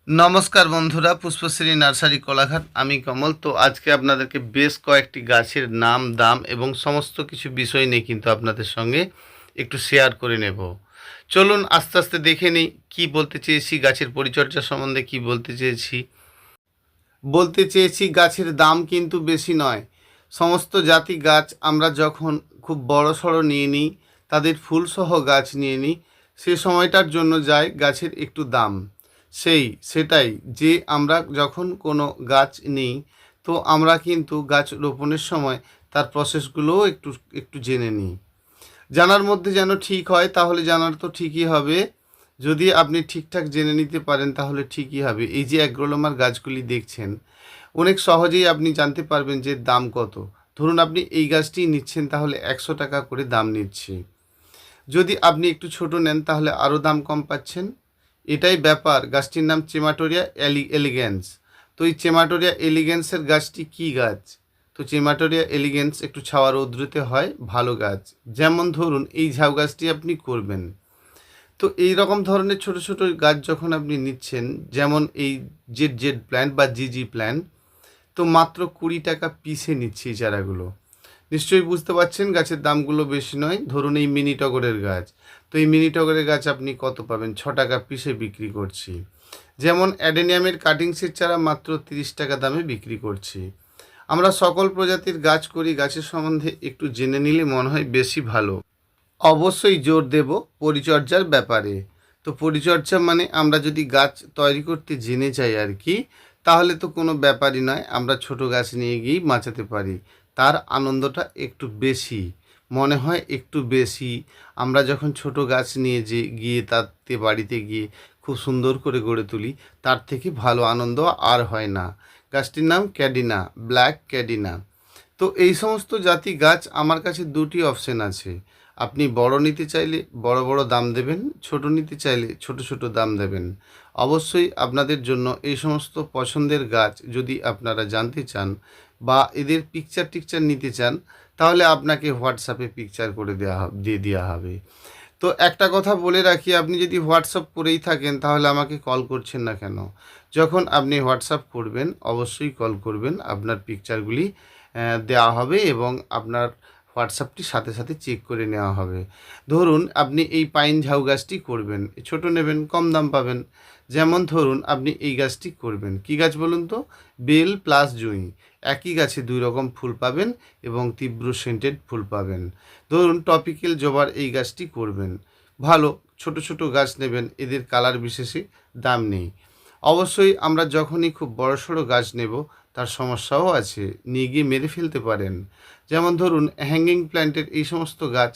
নমস্কার বন্ধুরা, পুষ্পশ্রী নার্সারি কোলাঘাট। আমি কমল। তো আজকে আপনাদেরকে বেশ কয়েকটি গাছের নাম, দাম এবং সমস্ত কিছু বিষয় নিয়ে কিন্তু আপনাদের সঙ্গে একটু শেয়ার করে নেব। চলুন আস্তে আস্তে দেখে নিই কী বলতে চেয়েছি, গাছের পরিচর্যা সম্বন্ধে কি বলতে চেয়েছি গাছের দাম কিন্তু বেশি নয়। সমস্ত জাতি গাছ আমরা যখন খুব বড় সড়ো নিয়ে নিই, তাদের ফুলসহ গাছ নিয়ে নিই, সে সময়টার জন্য যায় গাছের একটু দাম। সেটাই যে আমরা যখন কোনো গাছ নিই, তো আমরা কিন্তু গাছ রোপণের সময় তার প্রসেসগুলোও একটু একটু জেনে নিই। জানার মধ্যে যেন ঠিক হয়, তাহলে জানার তো ঠিকই হবে। যদি আপনি ঠিকঠাক জেনে নিতে পারেন তাহলে ঠিকই হবে। এই যে অ্যাগ্রোলোমার গাছগুলি দেখছেন, অনেক সহজেই আপনি জানতে পারবেন যে দাম কত। ধরুন আপনি এই গাছটি নিচ্ছেন, তাহলে 100 টাকা করে দাম নিচ্ছি। যদি আপনি একটু ছোট নেন তাহলে আরও দাম কম পাচ্ছেন। এটাই ব্যাপার। গাছটির নাম চেমাটোরিয়া এলিগ্যান্স। তো এই চেমাটোরিয়া এলিগ্যান্সের গাছটি কি গাছ? তো চেমাটোরিয়া এলিগ্যান্স একটু ছাওয়া রৌদ্রতে হয়, ভালো গাছ। যেমন ধরুন এই ঝাউ গাছটি আপনি করবেন। তো এই রকম ধরনের ছোট ছোট গাছ যখন আপনি নিচ্ছেন, যেমন এই জেড জেড প্ল্যান্ট বা জিজি প্ল্যান্ট, তো মাত্র 20 টাকা পিসে নিচ্ছি এই চারাগুলো। নিশ্চয়ই বুঝতে পারছেন গাছের দামগুলো বেশি নয়। ধরুন এই মিনি টগরের গাছ, তো এই মিনি টগরের গাছ আপনি কত পাবেন? 6 টাকা পিসে বিক্রি করছি। যেমন অ্যাডেনিয়ামের কাটিংসের চারা মাত্র 30 টাকা দামে বিক্রি করছি। আমরা সকল প্রজাতির গাছ করি, গাছের সম্বন্ধে একটু জেনে নিলে মনে হয় বেশি ভালো। অবশ্যই জোর দেব পরিচর্যার ব্যাপারে। তো পরিচর্যা মানে আমরা যদি গাছ তৈরি করতে জেনে যাই আর কি, তাহলে তো কোনো ব্যাপারই নয়। আমরা ছোট গাছ নিয়ে গিয়েই বাঁচাতে পারি। তার আনন্দটা একটু বেশি মনে হয়, একটু বেশি। আমরা যখন ছোট গাছ নিয়ে গিয়ে তাতে বাড়িতে গিয়ে খুব সুন্দর করে গড়ে তুলি, তার থেকে ভালো আনন্দ আর হয় না। গাছটির নাম ক্যাডিনা, ব্ল্যাক ক্যাডিনা। তো এই সমস্ত জাতি গাছ আমার কাছে দুটি অপশন আছে। আপনি বড় নিতে চাইলে বড় বড় দাম দেবেন, ছোট নিতে চাইলে ছোট ছোট দাম দেবেন। অবশ্যই আপনাদের জন্য এই সমস্ত পছন্দের গাছ যদি আপনারা জানতে চান বা এদের পিকচার টিকচার নিতে চান, তাহলে আপনাকে হোয়াটসঅ্যাপে পিকচার করে দিয়ে দেওয়া হবে। তো একটা কথা বলে রাখি, আপনি যদি হোয়াটসঅ্যাপ করেই থাকেন তাহলে আমাকে কল করছেন না কেন? যখন আপনি হোয়াটসঅ্যাপ করবেন অবশ্যই কল করবেন। আপনার পিকচারগুলি দেওয়া হবে এবং আপনার হোয়াটসঅ্যাপটি সাথে সাথে চেক করে নেওয়া হবে। ধরুন আপনি এই পাইন ঝাউ গাছটি করবেন, ছোট নেবেন, কম দাম পাবেন। যেমন ধরুন আপনি এই গাছটি করবেন, কী গাছ বলুন তো? বেল প্লাস জুঁই। একই গাছে দুই রকম ফুল পাবেন এবং তীব্র সেন্টেড ফুল পাবেন। ধরুন টপিক্যাল জবার এই গাছটি করবেন, ভালো। ছোট ছোট গাছ নেবেন, এদের কালার বিশেষে দাম নেই। অবশ্যই আমরা যখনই খুব বড়সড় গাছ নেব, তার সমস্যাও আছে, নিয়ে গিয়ে মেরে ফেলতে পারেন। যেমন ধরুন হ্যাঙ্গিং প্ল্যান্টের এই সমস্ত গাছ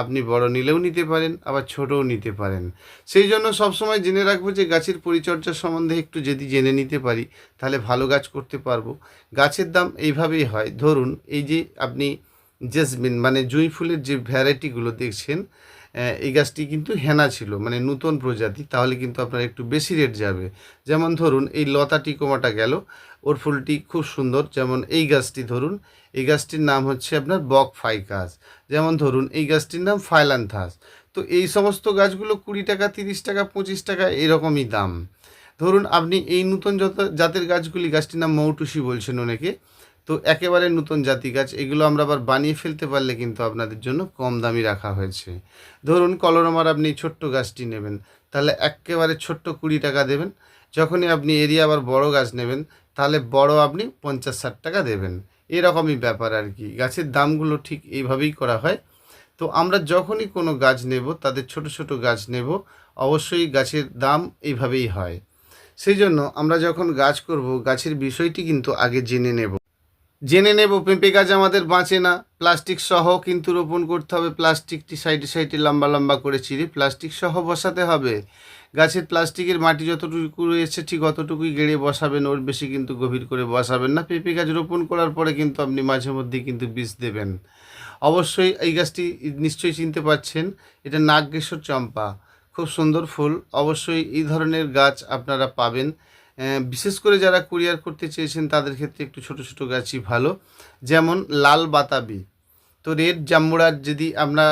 আপনি বড় নিলেও নিতে পারেন, আবার ছোটও নিতে পারেন। সেই জন্য সবসময় জেনে রাখবো যে গাছের পরিচর্যা সম্বন্ধে একটু যদি জেনে নিতে পারি, তাহলে ভালো গাছ করতে পারবো। গাছের দাম এইভাবেই হয়। ধরুন এই যে আপনি জেসমিন মানে জুঁই ফুলের যে ভ্যারাইটিগুলো দেখছেন, এই গাছটি কিন্তু হেনা ছিল, মানে নূতন প্রজাতি, তাহলে কিন্তু আপনার একটু বেশি রেট যাবে। যেমন ধরুন এই লতা টিকোমাটা গেল, ওর ফুলটি খুব সুন্দর। যেমন এই গাছটি ধরুন, এই গাছটির নাম হচ্ছে আপনার বক ফাইকাস। যেমন ধরুন এই গাছটির নাম ফাইলান্থাস। তো এই সমস্ত গাছগুলো 20 টাকা, 30 টাকা, 25 টাকা এরকমই দাম। ধরুন আপনি এই নূতন জাতের গাছগুলি, গাছটির নাম মৌটুসি বলছেন অনেকে, তো একেবারে নতুন জাতি গাছ, এগুলো আমরা আবার বানিয়ে ফেলতে পারলে কিন্তু আপনাদের জন্য কম দামি রাখা হয়েছে। ধরুন কলরমার আপনি ছোট্ট গাছটি নেবেন, তাহলে একেবারে ছোট্ট 20 টাকা দেবেন। যখনই আপনি এরিয়া আবার বড় গাছ নেবেন, তাহলে বড় আপনি 50-60 টাকা দেবেন। এরকমই ব্যাপার আর কি। গাছের দামগুলো ঠিক এইভাবেই করা হয়। তো আমরা যখনই কোনো গাছ নেব, তাদের ছোট ছোট গাছ নেব, অবশ্যই গাছের দাম এইভাবেই হয়। সেই জন্য আমরা যখন গাছ করব, গাছের বিষয়টি কিন্তু আগে জেনে নেব। পেঁপে গাছ আমাদের বাঁচে না, প্লাস্টিক সহ কিন্তু রোপণ করতে হবে। প্লাস্টিকটি সাইডে সাইডে লম্বা লম্বা করে চিরে প্লাস্টিক সহ বসাতে হবে। গাছের প্লাস্টিকের মাটি যতটুকু রয়েছে ঠিক অতটুকুই গেড়ে বসাবেন, ওর বেশি কিন্তু গভীর করে বসাবেন না। পেঁপে গাছ রোপণ করার পরে কিন্তু আপনি মাঝে মধ্যেই কিন্তু বীজ দেবেন। অবশ্যই এই গাছটি নিশ্চয়ই চিনতে পারছেন, এটা নাগকেশর চম্পা, খুব সুন্দর ফুল। অবশ্যই এই ধরনের গাছ আপনারা পাবেন। বিশেষ করে যারা কুরিয়ার করতে চেয়েছেন তাদের ক্ষেত্রে একটু ছোট ছোট গাছই ভালো। যেমন লাল বাতাবি, তো রেড জাম্বুরার যদি আমরা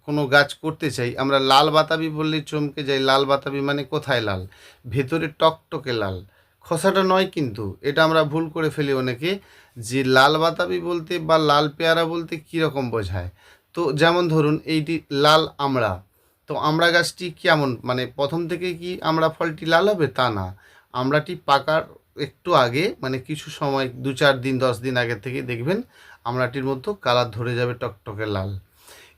কোনো গাছ করতে চাই, আমরা লাল বাতাবি বললেই চমকে যাই। লাল বাতাবি মানে কোথায় লাল? ভেতরে টকটকে লাল, খোসাটা নয় কিন্তু। এটা আমরা ভুল করে ফেলি অনেকে, যে লাল বাতাবি বলতে বা লাল পেয়ারা বলতে কীরকম বোঝায়। তো যেমন ধরুন এইটি লাল আমড়া। তো আমড়া গাছটি কেমন, মানে প্রথম থেকে কি আমড়া ফলটি লাল হবে তা না। আমড়াটি পাকার একটু আগে, মানে কিছু সময় 2-4 দিন 10 দিন আগে থেকে দেখবেন আমড়াটির মতো কালার ধরে যাবে, টকটকে লাল।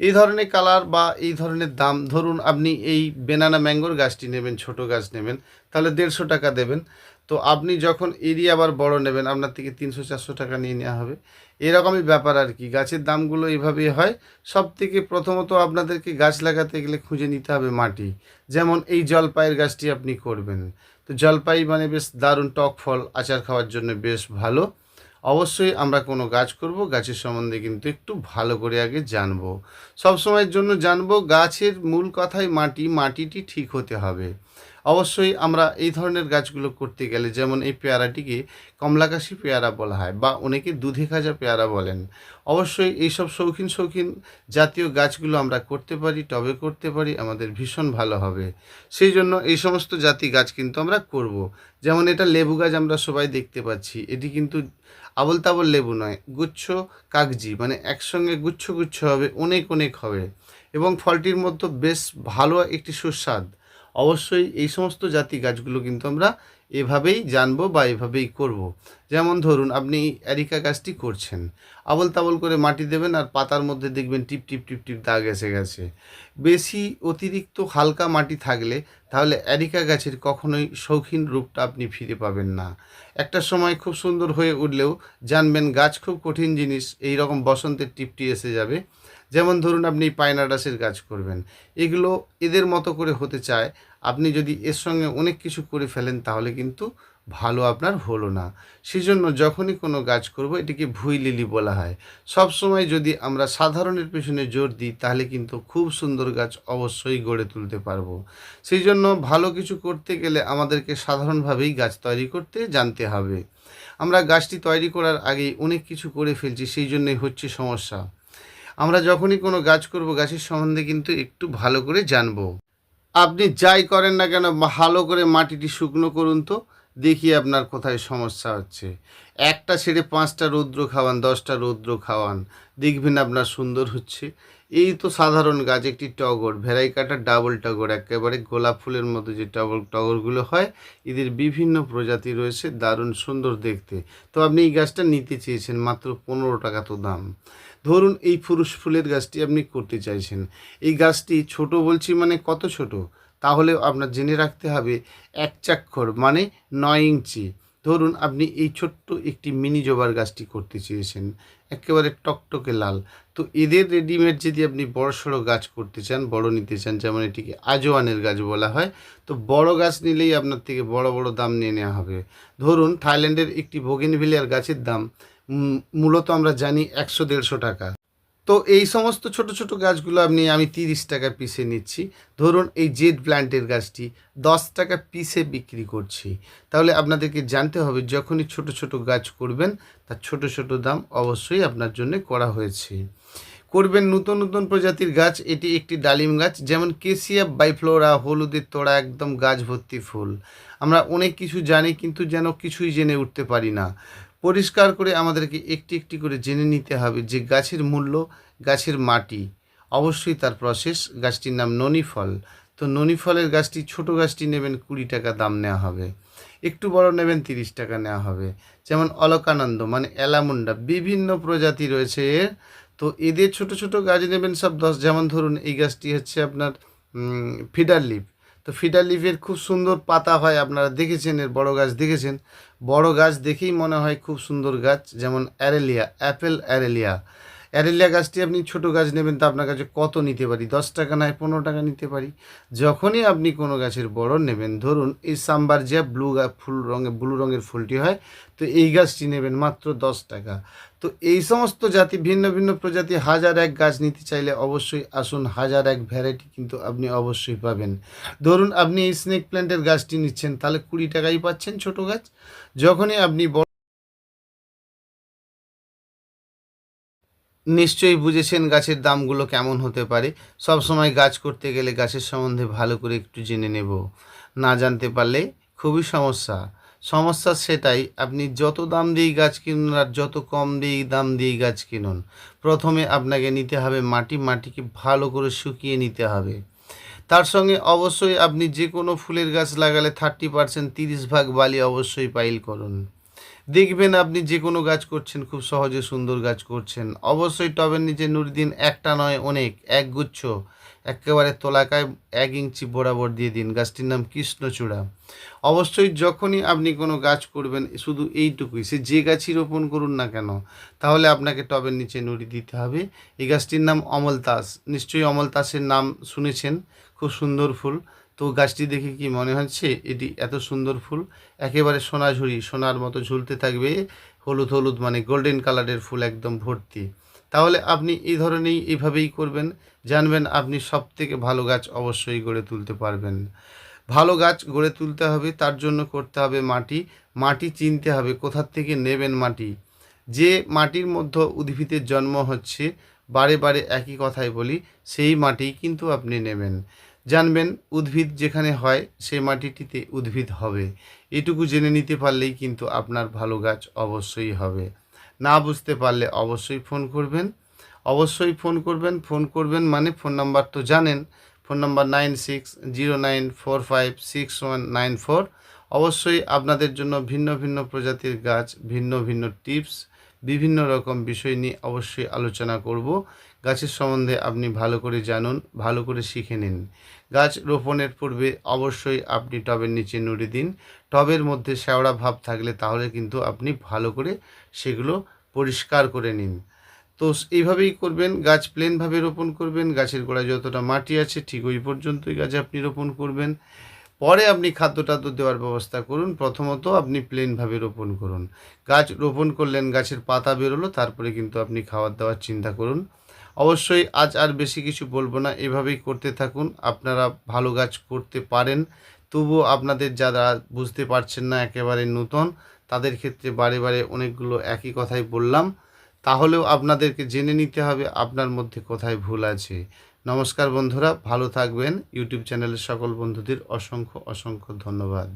এই ধরনের কালার বা এই ধরনের দাম, ধরুন আপনি এই বেনানা ম্যাঙ্গোর গাছটি নেবেন, ছোট গাছ নেবেন, তাহলে 150 টাকা দেবেন। তো আপনি যখন এরিয়া আবার বড় নেবেন, আপনার থেকে 300-400 টাকা নিয়ে নেওয়া হবে। এরকমই ব্যাপার আর কি, গাছের দামগুলো এইভাবেই হয়। সব থেকে প্রথমত আপনাদেরকে গাছ লাগাতে গেলে খুঁজে নিতে হবে মাটি। যেমন এই জলপাইয়ের গাছটি আপনি করবেন, তো জলপাই মানে বেশ দারুণ টক ফল, আচার খাওয়ার জন্য বেশ ভালো। অবশ্যই আমরা কোনো গাছ করব, গাছের সম্বন্ধে কিন্তু একটু ভালো করে আগে জানবো। সব সময়ের জন্য জানবো, গাছের মূল কথাই মাটি, মাটিটি ঠিক হতে হবে। অবশ্যই আমরা এই ধরনের গাছগুলো করতে গেলে, যেমন এই পেয়ারাটিকে কমলাকাশি পেয়ারা বলা হয় বা অনেকে দুধে খাজা পেয়ারা বলেন। অবশ্যই এইসব শৌখিন শৌখিন জাতীয় গাছগুলো আমরা করতে পারি, টবে করতে পারি, আমাদের ভীষণ ভালো হবে। সেই জন্য এই সমস্ত জাতি গাছ কিন্তু আমরা করব। যেমন এটা লেবু গাছ আমরা সবাই দেখতে পাচ্ছি, এটি কিন্তু আবোল তাবোল লেবু নয়, গুচ্ছ কাগজি, মানে একসঙ্গে গুচ্ছ গুচ্ছ হবে, অনেক অনেক হবে এবং ফলটির মধ্যে বেশ ভালো একটি সুস্বাদ। অবশ্যই এই সমস্ত জাতি গাছগুলো কিন্তু আমরা এভাবেই জানবো বা এভাবেই করব। যেমন ধরুন আপনি অ্যারিকা গাছটি করছেন, আবোল তাবোল করে মাটি দেবেন আর পাতার মধ্যে দেখবেন টিপ টিপ টিপ টিপ দাগ এসে গেছে। বেশি অতিরিক্ত হালকা মাটি থাকলে তাহলে অ্যারিকা গাছের কখনোই শৌখিন রূপটা আপনি ফিরে পাবেন না। একটা সময় খুব সুন্দর হয়ে উঠলেও জানবেন গাছ খুব কঠিন জিনিস, এই রকম বসন্তের টিপটি এসে যাবে। যেমন ধরুন আপনি পাইনাডাসের গাছ করবেন, এগুলো এদের মতো করে হতে চায়। আপনি যদি এর সঙ্গে অনেক কিছু করে ফেলেন তাহলে কিন্তু ভালো আপনার হলো না। সেজন্য যখনই কোনো গাছ করব, এটিকে ভুঁই লিলি বলা হয়। সব সময় যদি আমরা সাধারণের পেছনে জোর দিই তাহলে কিন্তু খুব সুন্দর গাছ অবশ্যই গড়ে তুলতে পারবো। সেই জন্য ভালো কিছু করতে গেলে আমাদেরকে সাধারণভাবেই গাছ তৈরি করতে জানতে হবে। আমরা গাছটি তৈরি করার আগেই অনেক কিছু করে ফেলছি, সেই জন্যই হচ্ছে সমস্যা। আমরা যখনই কোনো গাছ করব, গাছের সম্বন্ধে কিন্তু একটু ভালো করে জানবো। আপনি যাই করেন না কেন ভালো করে মাটিটি শুকনো করুন, তো দেখি আপনার কোথায় সমস্যা হচ্ছে। একটা ছেড়ে 5টা রৌদ্র খাওয়ান, 10টা রৌদ্র খাওয়ান, দেখবেন আপনার সুন্দর হচ্ছে। এই তো সাধারণ গাছ, একটি টগর, ভ্যারাইকাটা ডাবল টগর, একেবারে গোলাপ ফুলের মতো যে টগরগুলো হয়, এদের বিভিন্ন প্রজাতি রয়েছে, দারুণ সুন্দর দেখতে। তো আপনি এই গাছটা নিতে চেয়েছেন, মাত্র 15 টাকা তো দাম। ধরুন এই পুরুষ ফুলের গাছটি আপনি করতে চাইছেন, এই গাছটি ছোট বলছি মানে কত ছোট, তাহলেও আপনার জেনে রাখতে হবে 1 চাক্ষর মানে 9 ইঞ্চি। ধরুন আপনি এই ছোট্ট একটি মিনি জবার গাছটি করতে চেয়েছেন, একেবারে টকটকে লাল। তো এদের রেডিমেড যদি আপনি বড় সড়ো গাছ করতে চান, বড় নিতে চান, যেমন এটিকে আজওয়ানের গাছ বলা হয়, তো বড় গাছ নিলেই আপনার থেকে বড় বড় দাম নিয়ে নেওয়া হবে। ধরুন থাইল্যান্ডের একটি বোগেনভিলিয়ার গাছের দাম মূলত আমরা জানি 100-150 টাকা। তো এই সমস্ত ছোট ছোট গাছগুলো আমি 30 টাকা পিসে নিচ্ছি। ধরুন এই জেড প্ল্যান্টের গাছটি 10 টাকা পিসে বিক্রি করছি। তাহলে আপনাদেরকে জানতে হবে, যখনই ছোট ছোট গাছ করবেন তার ছোট ছোট দাম অবশ্যই আপনার জন্য করা হয়েছে। করবেন নতুন নতুন প্রজাতির গাছ। এটি একটি ডালিম গাছ, যেমন কেসিয়া বাইফ্লোরা, হলুদের তোড়া, একদম গাছ ভর্তি ফুল। আমরা অনেক কিছু জানি কিন্তু যেন কিছুই জেনে উঠতে পারি না। পরিষ্কার করে আমাদেরকে একটি একটি করে জেনে নিতে হবে যে গাছের মূল্য, গাছের মাটি, অবশ্যই তার প্রসেস। গাছটির নাম ননি ফল। তো ননি ফলের গাছটি, ছোট গাছটি নেবেন 20 টাকা দাম নেওয়া হবে, একটু বড় নেবেন 30 টাকা নেওয়া হবে। যেমন অলকানন্দ মানে অ্যালামুন্ডা, বিভিন্ন প্রজাতি রয়েছে এর। তো এদের ছোট ছোট গাছ নেবেন সব 10। যেমন ধরুন এই গাছটি হচ্ছে আপনার ফিডার লিফ। তো ফিডার লিফের খুব সুন্দর পাতা হয়, আপনারা দেখেছেন, এর বড় গাছ দেখেছেন। বড় গাছ দেখেই মনে হয় খুব সুন্দর গাছ। যেমন অ্যারেলিয়া, অ্যাপেল অ্যারেলিয়া। অ্যারেলিয়া গাছটি আপনি ছোট গাছ নেবেন, তো আপনার কাছে কত নিতে পারি? 10 টাকা নয় 15 টাকা নিতে পারি। যখনই আপনি কোনো গাছের বড় নেবেন, ধরুন এই সাম্বারজিয়া ব্লু রঙের ফুলটি হয়, তো এই গাছটি নেবেন মাত্র 10 টাকা। তো এই সমস্ত জাতি, ভিন্ন ভিন্ন প্রজাতি, 1001 গাছ নিতে চাইলে অবশ্যই আসুন, 1001 ভ্যারাইটি কিন্তু আপনি অবশ্যই পাবেন। ধরুন আপনি এই স্নেক প্ল্যান্টের গাছটি নিচ্ছেন, তাহলে 20 টাকাই পাচ্ছেন ছোট গাছ। যখনই আপনি নিশ্চয়ই বুঝেছেন গাছের দামগুলো কেমন হতে পারে। সব সময় গাছ করতে গেলে গাছের সম্বন্ধে ভালো করে একটু জেনে নেব, না জানতে পারলে খুবই সমস্যা। সমস্যা সেটাই, আপনি যত দাম দিয়েই গাছ কিনুন আর যত কম দিয়েই দাম দিয়েই গাছ কিনুন, প্রথমে আপনাকে নিতে হবে মাটিকে ভালো করে শুকিয়ে নিতে হবে। তার সঙ্গে অবশ্যই আপনি যে কোনো ফুলের গাছ লাগালে 30% 30 ভাগ বালি অবশ্যই পাইল করুন। দেখবেন আপনি যে কোনো গাছ করছেন খুব সহজে সুন্দর গাছ করছেন। অবশ্যই টবের নিচে নুড়ি দিন, একটা নয় অনেক, একগুচ্ছ একেবারে তোলাকায় 1 ইঞ্চি বরাবর দিয়ে দিন। গাছটির নাম কৃষ্ণচূড়া। অবশ্যই যখনই আপনি কোনো গাছ করবেন শুধু এইটুকুই, সে যে গাছই রোপণ করুন না কেন, তাহলে আপনাকে টবের নিচে নুড়ি দিতে হবে। এই গাছটির নাম অমলতাস। নিশ্চয়ই অমলতাসের নাম শুনেছেন, খুব সুন্দর ফুল। তো গাছটি দেখে কি মনে হচ্ছে এটি এত সুন্দর ফুল? একেবারে সোনাঝুরি, সোনার মতো ঝুলতে থাকবে, হলুদ হলুদ মানে গোল্ডেন কালারের ফুল একদম ভর্তি। তাহলে আপনি এই ধরনেরই এইভাবেই করবেন, জানবেন আপনি সবথেকে ভালো গাছ অবশ্যই গড়ে তুলতে পারবেন। ভালো গাছ গড়ে তুলতে হবে, তার জন্য করতে হবে মাটি চিনতে হবে কোথার থেকে নেবেন মাটি। যে মাটির মধ্যে উদ্ভিদের জন্ম হচ্ছে, বারে বারে একই কথাই বলি, সেই মাটি কিন্তু আপনি নেবেন। জানবেন উদ্ভিদ যেখানে হয় সেই মাটিটিতে উদ্ভিদ হবে। এটুকু জেনে নিতে পারলেই কিন্তু আপনার ভালো গাছ অবশ্যই হবে। না বুঝতে পারলে অবশ্যই ফোন করবেন, ফোন করবেন মানে ফোন নাম্বার তো জানেন, ফোন নাম্বার 9609456194। অবশ্যই আপনাদের জন্য ভিন্ন ভিন্ন প্রজাতির গাছ, ভিন্ন ভিন্ন টিপস, বিভিন্ন রকম বিষয় নিয়ে অবশ্যই আলোচনা করব। গাছের সম্বন্ধে আপনি ভালো করে জানুন, ভালো করে শিখে নিন। গাছ রোপণের পূর্বে অবশ্যই আপনি টবের নিচে নুড়ি দিন। টবের মধ্যে শ্যাওড়া ভাব থাকলে তাহলে কিন্তু আপনি ভালো করে সেগুলো পরিষ্কার করে নিন। তো এইভাবেই করবেন, গাছ প্লেনভাবে রোপণ করবেন। গাছের গোড়ায় যতটা মাটি আছে ঠিক ওই পর্যন্তই গাছ আপনি রোপণ করবেন। পরে আপনি খাদ্য টাদ্য দেওয়ার ব্যবস্থা করুন। প্রথমত আপনি প্লেনভাবে রোপণ করুন। গাছ রোপণ করলেন, গাছের পাতা বেরোলো, তারপরে কিন্তু আপনি খাবার দাওয়ার চিন্তা করুন। অবশ্যই আজ আর বেশি কিছু বলবো না, এভাবেই করতে থাকুন। আপনারা ভালো গাছ করতে পারেন। তবুও আপনাদের যারা বুঝতে পারছেন না, একেবারে নূতন, তাদের ক্ষেত্রে বারে বারে অনেকগুলো একই কথাই বললাম। তাহলেও আপনাদেরকে জেনে নিতে হবে আপনার মধ্যে কোথায় ভুল আছে। নমস্কার বন্ধুরা, ভালো থাকবেন। ইউটিউব চ্যানেলের সকল বন্ধুদের অসংখ্য অসংখ্য ধন্যবাদ।